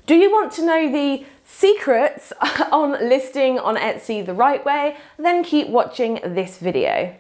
Do you want to know the secrets on listing on Etsy the right way? Then keep watching this video.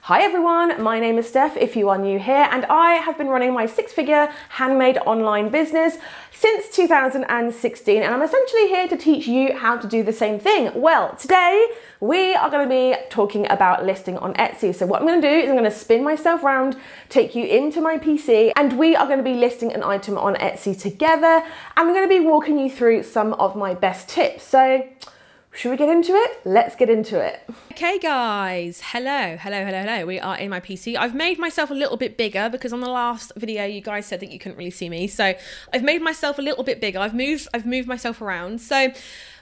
Hi everyone, my name is Steph if you are new here, and I have been running my six-figure handmade online business since 2016, and I'm essentially here to teach you how to do the same thing. Well, today we are going to be talking about listing on Etsy. So what I'm going to do is I'm going to spin myself around, take you into my PC, and we are going to be listing an item on Etsy together, and I'm going to be walking you through some of my best tips. So should we get into it? Let's get into it. Okay guys, hello. We are in my PC. I've made myself a little bit bigger because on the last video you guys said that you couldn't really see me. So I've made myself a little bit bigger. I've moved myself around. So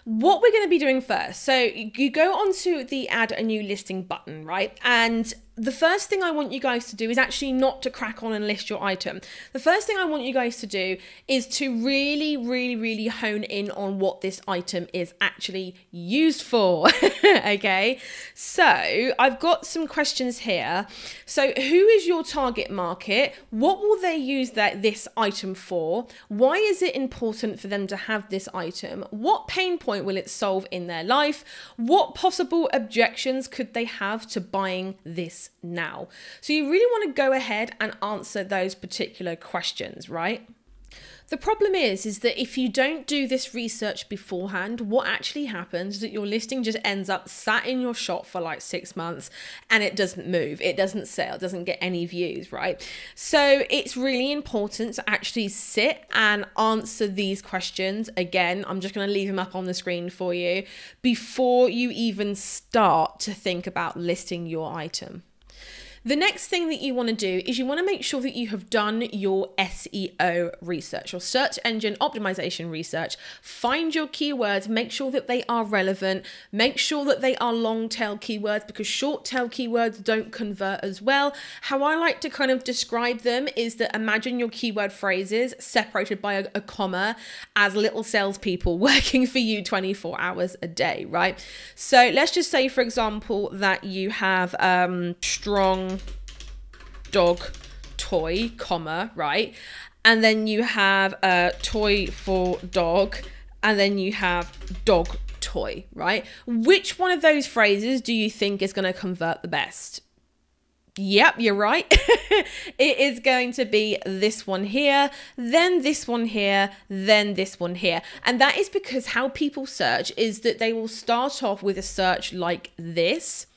what we're going to be doing first, so you go onto the add a new listing button, right? And the first thing I want you guys to do is actually not to crack on and list your item. The first thing I want you guys to do is to really hone in on what this item is actually used for. Okay, so I've got some questions here. So who is your target market? What will they use this item for? Why is it important for them to have this item? What pain point will it solve in their life? What possible objections could they have to buying this now? So you really want to go ahead and answer those particular questions, right? The problem is that if you don't do this research beforehand, what actually happens is that your listing just ends up sat in your shop for like 6 months and it doesn't move, it doesn't sell, it doesn't get any views, right? So it's really important to actually sit and answer these questions. Again, I'm just going to leave them up on the screen for you before you even start to think about listing your item. The next thing that you want to do is you want to make sure that you have done your SEO research, your search engine optimization research. Find your keywords, make sure that they are relevant, make sure that they are long tail keywords because short tail keywords don't convert as well. How I like to kind of describe them is that imagine your keyword phrases separated by a comma as little salespeople working for you 24 hours a day, right? So let's just say, for example, that you have strong dog toy, comma, right? And then you have a toy for dog, and then you have dog toy, right? Which one of those phrases do you think is going to convert the best? Yep, you're right. It is going to be this one here, then this one here, then this one here. And that is because how people search is that they will start off with a search like this,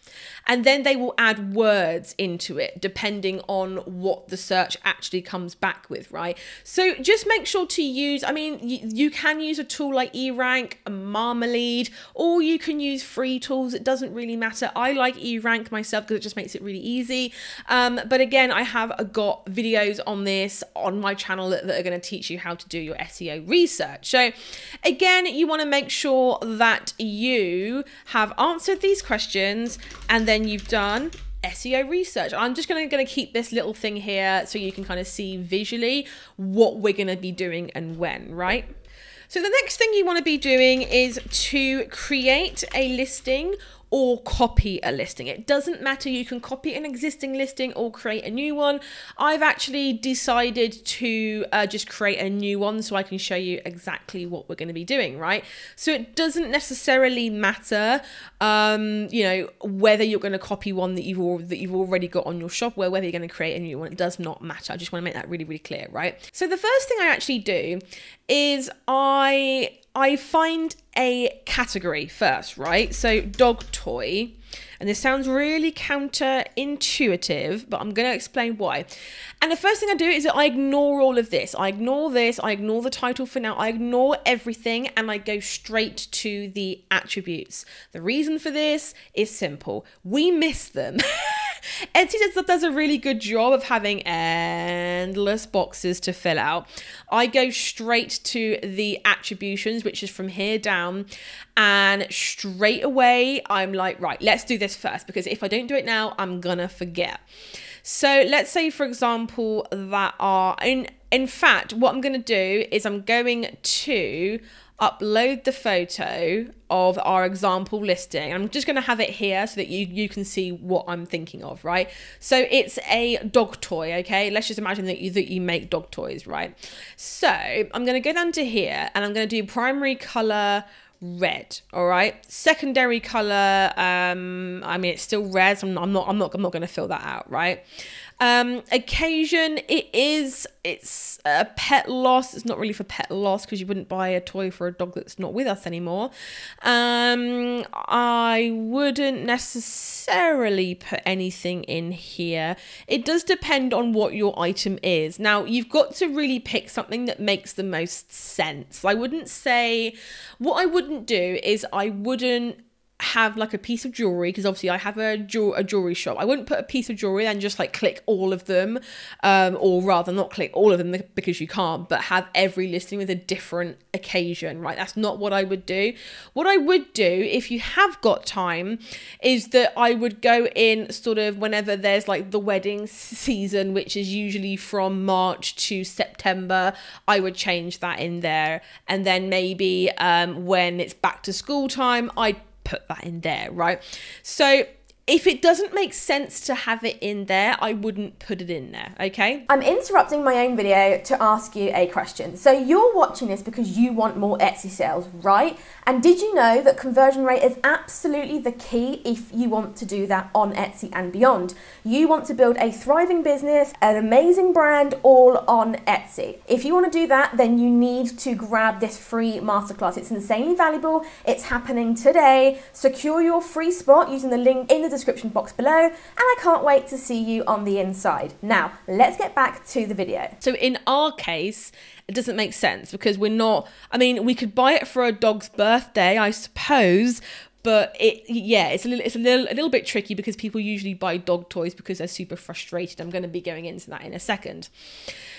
and then they will add words into it depending on what the search actually comes back with, right? So just make sure to use, I mean, you can use a tool like eRank, Marmalade, or you can use free tools. It doesn't really matter. I like eRank myself because it just makes it really easy. But again, I have got videos on this on my channel that are going to teach you how to do your SEO research. So again, you want to make sure that you have answered these questions and then you've done SEO research. I'm just going to keep this little thing here so you can kind of see visually what we're going to be doing and when, right? So the next thing you want to be doing is to create a listing or copy a listing. It doesn't matter, you can copy an existing listing or create a new one. I've actually decided to just create a new one so I can show you exactly what we're going to be doing, right? So it doesn't necessarily matter, you know, whether you're going to copy one that you've already got on your shop, or whether you're going to create a new one. It does not matter. I just want to make that really clear, right? So the first thing I actually do is I find a category first, right? So dog toy, and this sounds really counterintuitive, but I'm going to explain why. And the first thing I do is that I ignore all of this. I ignore this, I ignore the title for now, I ignore everything, and I go straight to the attributes. The reason for this is simple. We miss them. Etsy does a really good job of having endless boxes to fill out. I go straight to the attributions, which is from here down, and straight away I'm like, right, let's do this first, because if I don't do it now, I'm gonna forget. So let's say, for example, that in fact, what I'm going to do is I'm going to upload the photo of our example listing. I'm just going to have it here so that you can see what I'm thinking of, right? So it's a dog toy, okay? Let's just imagine that you make dog toys, right? So I'm going to go down to here and I'm going to do primary color red. All right, secondary color, I mean, it's still red, so I'm not going to fill that out, right? Occasion, it's a pet loss. It's not really for pet loss because you wouldn't buy a toy for a dog that's not with us anymore. I wouldn't necessarily put anything in here. It does depend on what your item is. Now, you've got to really pick something that makes the most sense. I wouldn't say, what I wouldn't do is I wouldn't have like a piece of jewelry, because obviously I have a jewelry shop. I wouldn't put a piece of jewelry and just like click all of them, or rather not click all of them because you can't, but have every listing with a different occasion, right? That's not what I would do. What I would do, if you have got time, is that I would go in sort of whenever there's like the wedding season, which is usually from March to September. I would change that in there, and then maybe when it's back to school time, I'd put that in there, right? So if it doesn't make sense to have it in there, I wouldn't put it in there, okay? I'm interrupting my own video to ask you a question. So you're watching this because you want more Etsy sales, right? And did you know that conversion rate is absolutely the key if you want to do that on Etsy and beyond? You want to build a thriving business, an amazing brand, all on Etsy. If you want to do that, then you need to grab this free masterclass. It's insanely valuable. It's happening today. Secure your free spot using the link in the description box below, and I can't wait to see you on the inside. Now, let's get back to the video. So in our case, it doesn't make sense because we're not, I mean, we could buy it for a dog's birthday, I suppose, but it's a little bit tricky because people usually buy dog toys because they're super frustrated. I'm going to be going into that in a second.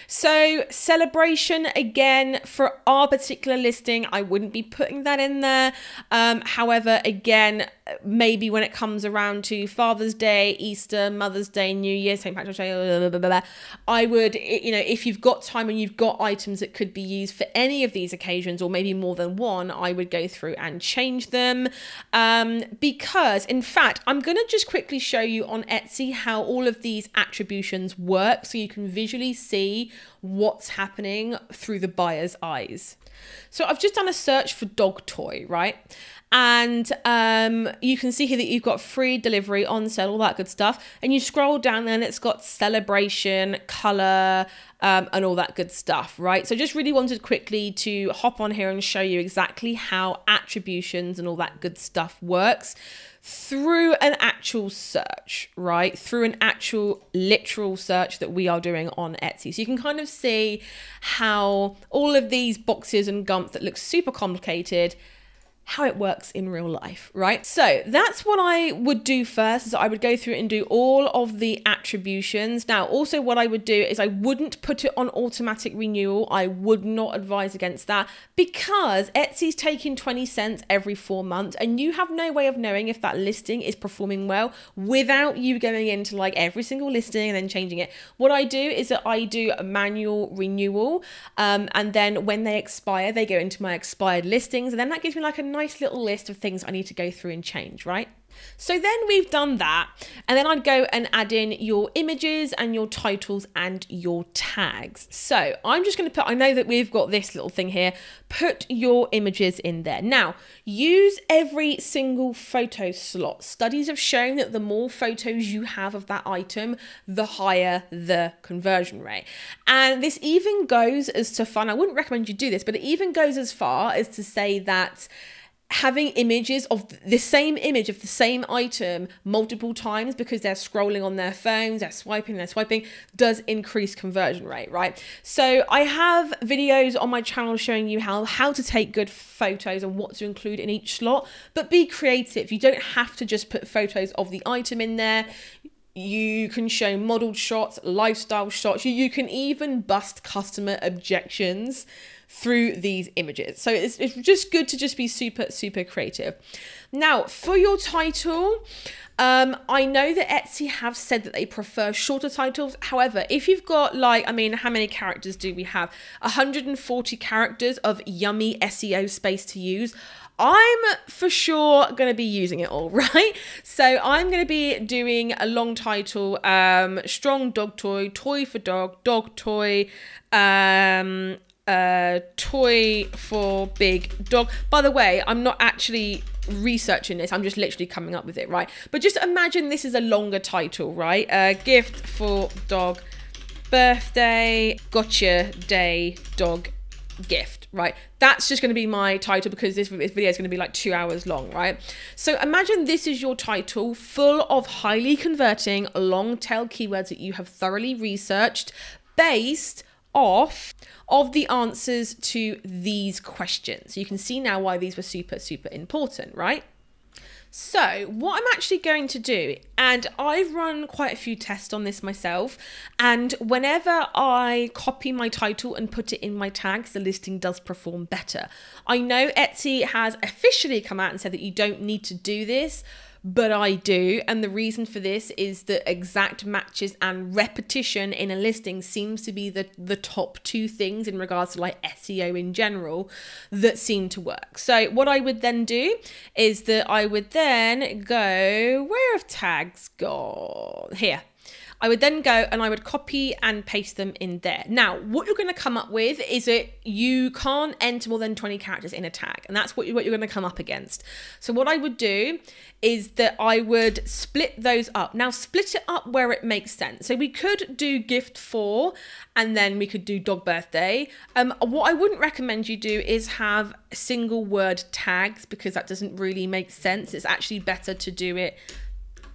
So celebration, again, for our particular listing, I wouldn't be putting that in there. However, again, maybe when it comes around to Father's Day, Easter, Mother's Day, New Year, St. Patrick's Day, blah, blah, blah, blah, I would, you know, if you've got time and you've got items that could be used for any of these occasions or maybe more than one, I would go through and change them. Because in fact, I'm going to just quickly show you on Etsy how all of these attributions work so you can visually see what's happening through the buyer's eyes. So I've just done a search for dog toy, right? And you can see here that you've got free delivery, on sale, all that good stuff. And you scroll down and it's got celebration, color, and all that good stuff, right? So just really wanted quickly to hop on here and show you exactly how attributions and all that good stuff works through an actual search, right? Through an actual literal search that we are doing on Etsy. So you can kind of see how all of these boxes and gump that look super complicated, how it works in real life, right? So that's what I would do first, is I would go through and do all of the attributions. Now, also what I would do is I wouldn't put it on automatic renewal. I would not advise against that because Etsy's taking 20 cents every 4 months and you have no way of knowing if that listing is performing well without you going into like every single listing and then changing it. What I do is that I do a manual renewal, and then when they expire, they go into my expired listings, and then that gives me like a nice little list of things I need to go through and change, right? So then we've done that, and then I'd go and add in your images and your titles and your tags. So I'm just going to put, I know that we've got this little thing here, put your images in there. Now, use every single photo slot. Studies have shown that the more photos you have of that item, the higher the conversion rate. And this even goes as to fun, I wouldn't recommend you do this, but it even goes as far as to say that having images of the same image of the same item multiple times because they're scrolling on their phones, they're swiping, does increase conversion rate, right? So I have videos on my channel showing you how to take good photos and what to include in each slot, but be creative. You don't have to just put photos of the item in there. You can show modeled shots, lifestyle shots. You can even bust customer objections through these images. So it's just good to just be super, super creative. Now, for your title, I know that Etsy have said that they prefer shorter titles. However, if you've got like, I mean, how many characters do we have? 140 characters of yummy SEO space to use. I'm for sure going to be using it all, right? So I'm going to be doing a long title, strong dog toy, toy for dog, dog toy, toy for big dog. By the way, I'm not actually researching this, I'm just literally coming up with it, right? But just imagine this is a longer title, right? Gift for dog, birthday, gotcha day, dog gift, right? That's just going to be my title because this video is going to be like 2 hours long, right? So imagine this is your title full of highly converting long tail keywords that you have thoroughly researched based off of the answers to these questions. So you can see now why these were super, super important, right? So what I'm actually going to do, and I've run quite a few tests on this myself, and whenever I copy my title and put it in my tags, the listing does perform better. I know Etsy has officially come out and said that you don't need to do this, but I do. And the reason for this is that exact matches and repetition in a listing seems to be the top two things in regards to like SEO in general that seem to work. So what I would then do is that I would then go, where have tags gone? Here. I would then go and I would copy and paste them in there. Now, what you're going to come up with is that you can't enter more than 20 characters in a tag, and that's what you're going to come up against. So what I would do is that I would split those up. Now, split it up where it makes sense. So we could do gift for, and then we could do dog birthday. What I wouldn't recommend you do is have single word tags because that doesn't really make sense. It's actually better to do it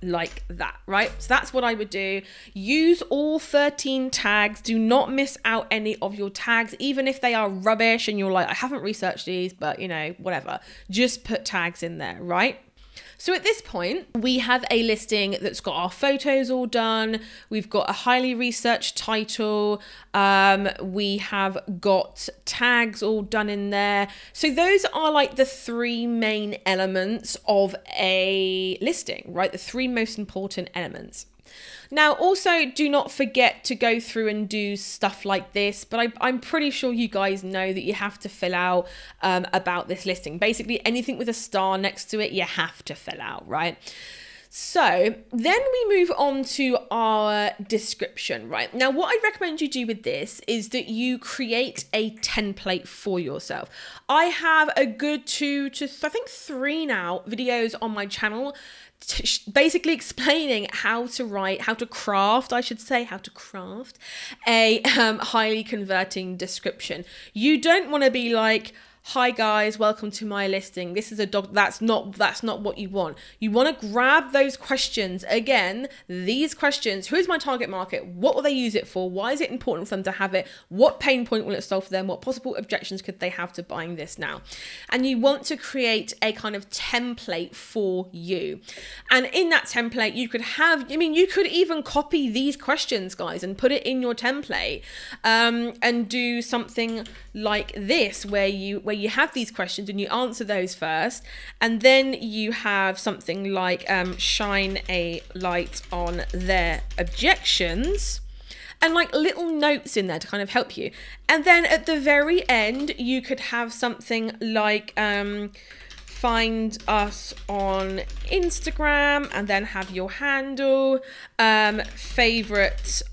like that, right? So that's what I would do. Use all 13 tags. Do not miss out any of your tags, even if they are rubbish and you're like, I haven't researched these, but you know, whatever. Just put tags in there, right? So at this point, we have a listing that's got our photos all done. We've got a highly researched title. We have got tags all done in there. So those are like the three main elements of a listing, right? The three most important elements. Now, also do not forget to go through and do stuff like this, but I'm pretty sure you guys know that you have to fill out about this listing. Basically, anything with a star next to it, you have to fill out, right? So then we move on to our description, right? Now, what I recommend you do with this is that you create a template for yourself. I have a good 2 to I think 3 now videos on my channel basically explaining how to craft a highly converting description. You don't want to be like, hi guys, welcome to my listing. This is a dog. That's not what you want. You want to grab those questions. Again, these questions: who is my target market? What will they use it for? Why is it important for them to have it? What pain point will it solve for them? What possible objections could they have to buying this now? And you want to create a kind of template for you. And in that template, you could have, you could even copy these questions, guys, and put it in your template, and do something like this, where you have these questions and you answer those first, and then you have something like shine a light on their objections, and like little notes in there to kind of help you. And then at the very end, you could have something like find us on Instagram, and then have your handle, favorite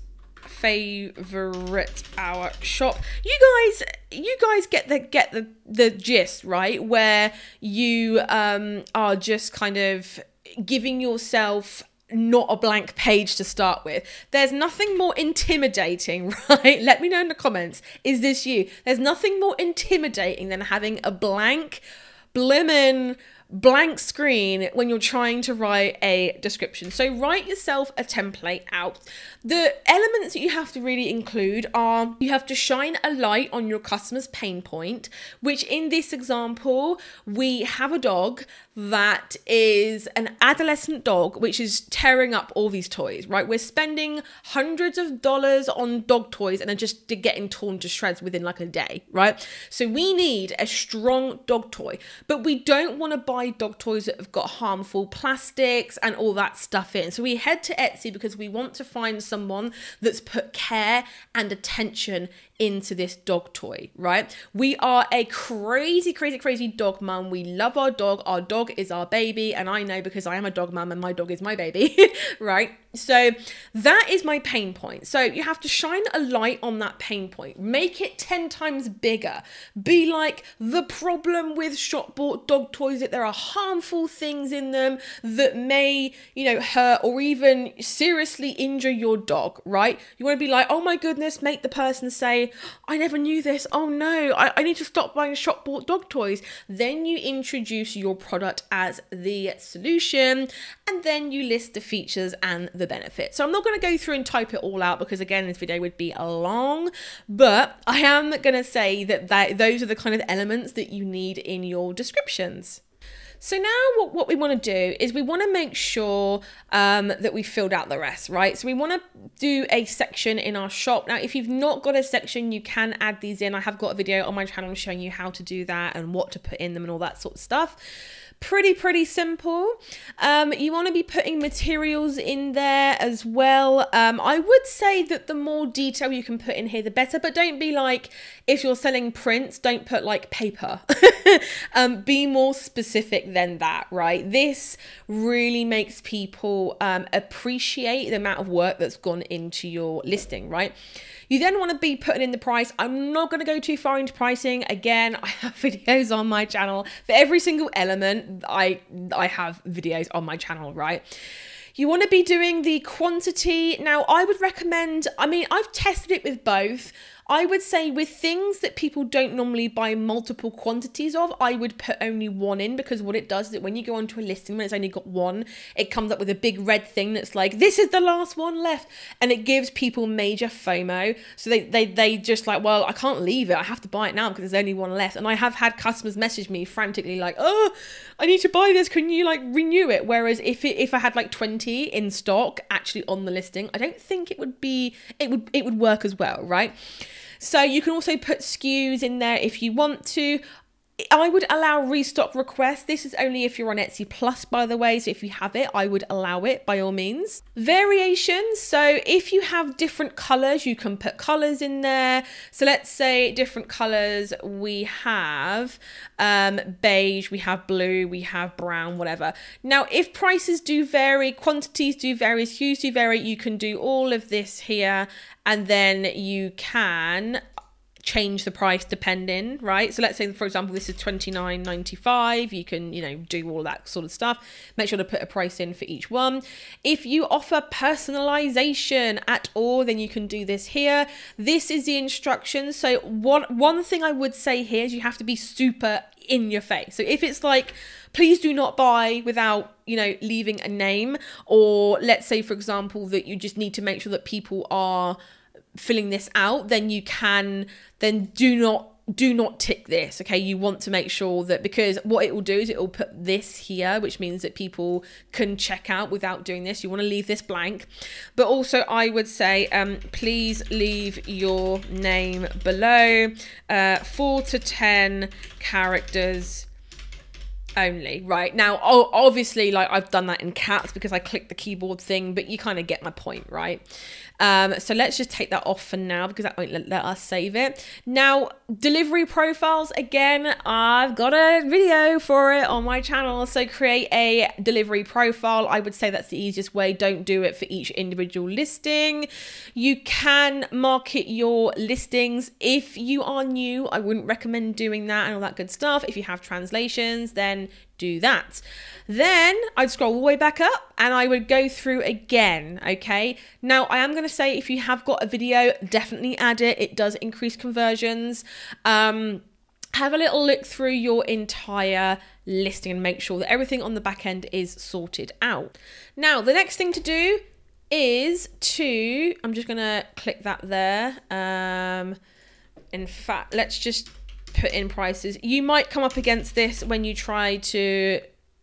our shop. You guys get the gist, right? Where you are just kind of giving yourself not a blank page to start with. There's nothing more intimidating, right? Let me know in the comments, is this you? There's nothing more intimidating than having a blank screen when you're trying to write a description. So write yourself a template out. The elements that you have to really include are, you have to shine a light on your customer's pain point, which in this example, we have a dog that is an adolescent dog, which is tearing up all these toys, right? We're spending hundreds of dollars on dog toys and they're just getting torn to shreds within like a day, right? So we need a strong dog toy, but we don't want to buy dog toys that have got harmful plastics and all that stuff in. So we head to Etsy because we want to find someone that's put care and attention into this dog toy, right? We are a crazy, crazy, crazy dog mum. We love our dog. Our dog is our baby. And I know because I am a dog mum and my dog is my baby, right? So that is my pain point. So you have to shine a light on that pain point. Make it 10 times bigger. Be like, the problem with shop bought dog toys that there are harmful things in them that may, you know, hurt or even seriously injure your dog, right? You want to be like, oh my goodness, make the person say, I never knew this. Oh no, I need to stop buying shop bought dog toys. Then you introduce your product as the solution, and then you list the features and the benefits. So I'm not going to go through and type it all out because again, this video would be long, but I am going to say that those are the kind of elements that you need in your descriptions. So now what we want to do is we want to make sure that we filled out the rest, right? So we want to do a section in our shop. Now, if you've not got a section, you can add these in. I have got a video on my channel showing you how to do that and what to put in them and all that sort of stuff. Pretty simple. You want to be putting materials in there as well. I would say that the more detail you can put in here, the better, but don't be like, if you're selling prints, don't put like paper. Be more specific than that, right? This really makes people appreciate the amount of work that's gone into your listing, right? You then want to be putting in the price. I'm not going to go too far into pricing. Again, I have videos on my channel for every single element. I have videos on my channel, right? You want to be doing the quantity. Now, I would recommend, I mean, I've tested it with both. I would say with things that people don't normally buy multiple quantities of, I would put only one in, because what it does is that when you go onto a listing when it's only got one, it comes up with a big red thing that's like, this is the last one left. And it gives people major FOMO. So they just like, well, I can't leave it. I have to buy it now because there's only one left. And I have had customers message me frantically like, oh, I need to buy this. Can you like renew it? Whereas if I had like 20 in stock actually on the listing, I don't think it would be, it would work as well, right? So you can also put SKUs in there if you want to. I would allow restock requests. This is only if you're on Etsy Plus, by the way. So if you have it, I would allow it by all means. Variations. So if you have different colors, you can put colors in there. So let's say different colors. We have beige, we have blue, we have brown, whatever. Now, if prices do vary, quantities do vary, SKUs do vary, you can do all of this here. And then you can change the price depending, right? So let's say, for example, this is $29.95. You can, you know, do all that sort of stuff. Make sure to put a price in for each one. If you offer personalization at all, then you can do this here. This is the instructions. So one thing I would say here is you have to be super in your face. So if it's like, please do not buy without, you know, leaving a name, or let's say, for example, that you just need to make sure that people are filling this out, then you can, then do not tick this. Okay, you want to make sure that, because what it will do is it will put this here, which means that people can check out without doing this. You want to leave this blank. But also I would say please leave your name below, 4 to 10 characters only. Right now, obviously, like, I've done that in caps because I clicked the keyboard thing, but you kind of get my point, right? So let's just take that off for now because that won't let us save it. Now, delivery profiles, again, I've got a video for it on my channel. So create a delivery profile. I would say that's the easiest way. Don't do it for each individual listing. You can market your listings. If you are new, I wouldn't recommend doing that and all that good stuff. If you have translations, then do that. Then I'd scroll all the way back up and I would go through again. Okay, now I am going to say, if you have got a video, definitely add it. It does increase conversions. Have a little look through your entire listing and make sure that everything on the back end is sorted out. Now, the next thing to do, is to, I'm just gonna click that there. In fact, let's just put in prices. You might come up against this when you try to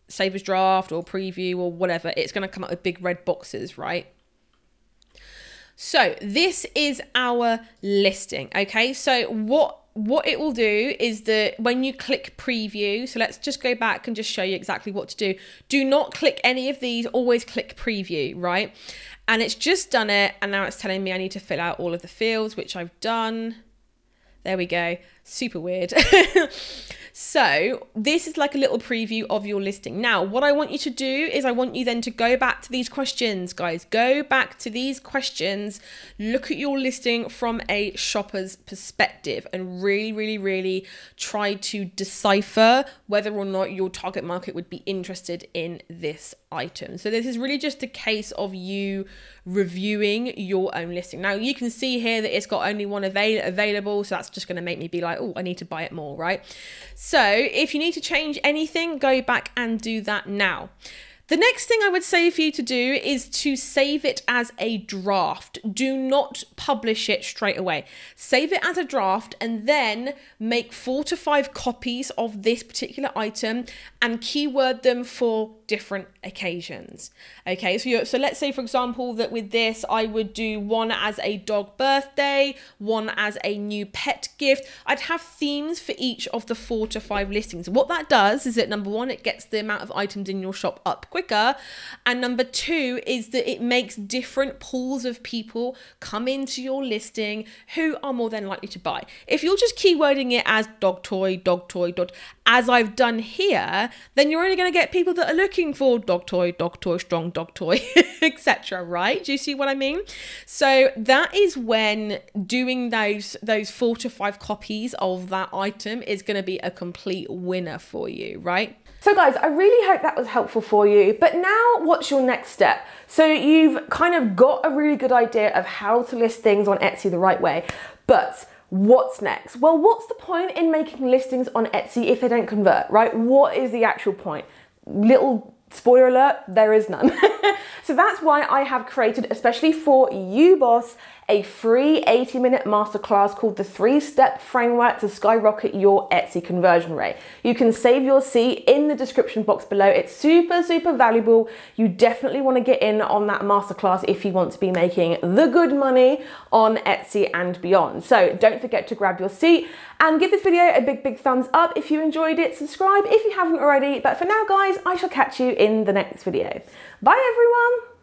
save as draft or preview or whatever. It's gonna come up with big red boxes, right? So this is our listing, okay? So what it will do is that when you click preview, so let's just go back and just show you exactly what to do. Do not click any of these, always click preview, right? And it's just done it, and now it's telling me I need to fill out all of the fields, which I've done. There we go, super weird. So this is like a little preview of your listing. Now, what I want you to do is I want you then to go back to these questions, guys. Go back to these questions, look at your listing from a shopper's perspective and really, really, really try to decipher whether or not your target market would be interested in this item. So this is really just a case of you reviewing your own listing. Now you can see here that it's got only one available, so that's just going to make me be like, oh, I need to buy it more, right? So if you need to change anything, go back and do that now. The next thing I would say for you to do is to save it as a draft. Do not publish it straight away. Save it as a draft and then make 4 to 5 copies of this particular item and keyword them for different occasions. Okay, so let's say, for example, that with this, I would do one as a dog birthday, one as a new pet gift. I'd have themes for each of the 4 to 5 listings. What that does is that, number one, it gets the amount of items in your shop up quicker. And number two is that it makes different pools of people come into your listing who are more than likely to buy. If you're just keywording it as dog toy, as I've done here, then you're only going to get people that are looking for dog toy, strong dog toy, etc. Right? Do you see what I mean? So that is when doing those 4 to 5 copies of that item is going to be a complete winner for you, right? So guys, I really hope that was helpful for you. But now what's your next step? So you've kind of got a really good idea of how to list things on Etsy the right way, but what's next? Well, what's the point in making listings on Etsy if they don't convert, right? What is the actual point? Little spoiler alert, there is none. So that's why I have created, especially for you, boss, a free 80-minute masterclass called the 3-Step Framework to Skyrocket Your Etsy Conversion Rate. You can save your seat in the description box below. It's super, super valuable. You definitely want to get in on that masterclass if you want to be making the good money on Etsy and beyond. So don't forget to grab your seat and give this video a big, big thumbs up if you enjoyed it. Subscribe if you haven't already. But for now, guys, I shall catch you in the next video. Bye, everyone.